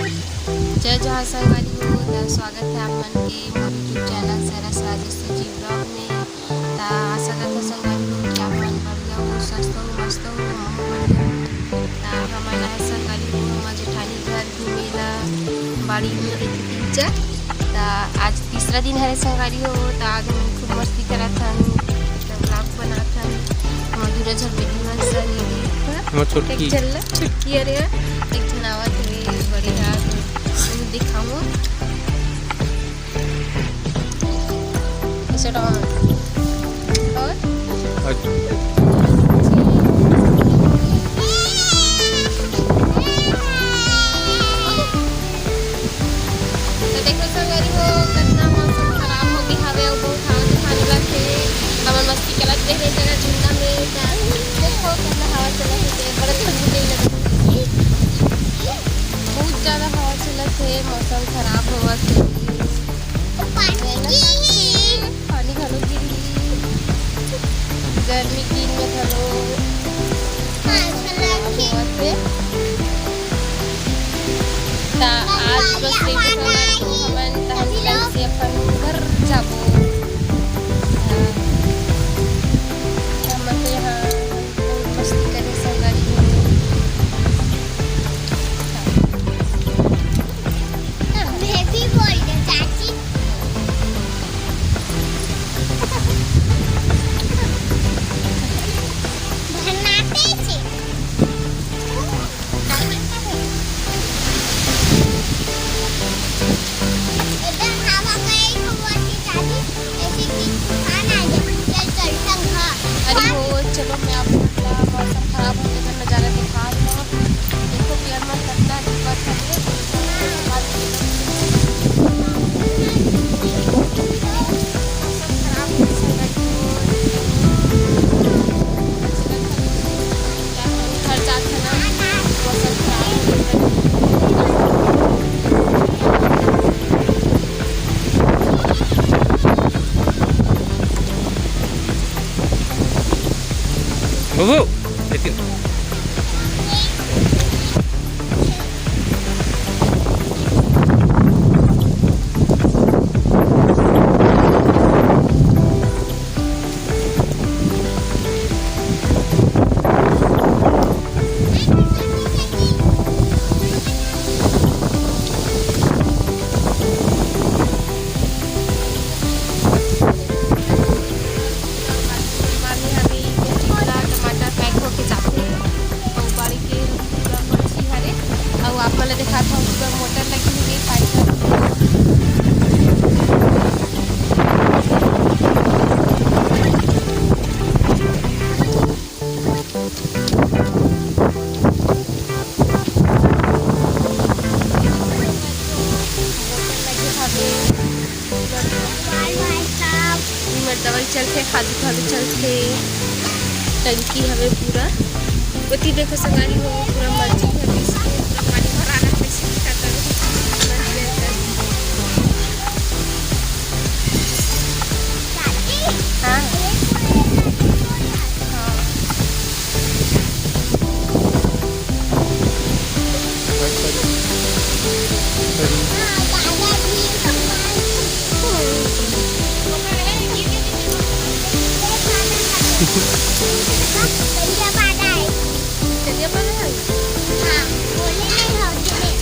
जय जहाँ संगवारी हो स्वागत है आप मन के मोर यूट्यूब चैनल सरस राजश्री जी ब्लॉग में। आशा करता संगवारी हो कि आप मन बढ़िया हो, स्वस्थ हो, मस्त हो, हम बढ़िया। हमारे है संगवारी हो हमारे जेठानी घर घूमेला बाड़ी में रही थी। आज तीसरा दिन है संगवारी हो आज हम खूब मस्ती करा था ब्लॉग बना था मधुरा झरबेली छुटकी अरे एक जनावत है बढ़िया दिखाऊँ इसे और तो देखो संगवारी हो कितना मौसम खराब हो गया हवे और बहुत हवा तूफान लगे हमन मस्ती करत देखे जगह झुंडा में देखो कितना हवा चलत है बड़ा ठंडी नहीं लगती बहुत ज़्यादा हवा चलत है मौसम खराब हुआ पानी घलो गिरी गर्मी दिन में घलो आज बस हमन तहन से अपन घर जाबो हमन तो यहाँ मस्ती करे संगवारी चलो मैं आपको मौसम खराब होने का नज़ारा दिखा रही हूँ। देखो पेड़ में कितना दिक्कत है घर जाते ना मौसम Bubu, liatin. आप मैंने देखा था उसका मोटर लगी हुई है पाइप दवाई चलते खाद चलते टंकी हमें पूरा उती देखो संगवारी हो पूरा मर्जी है चलिए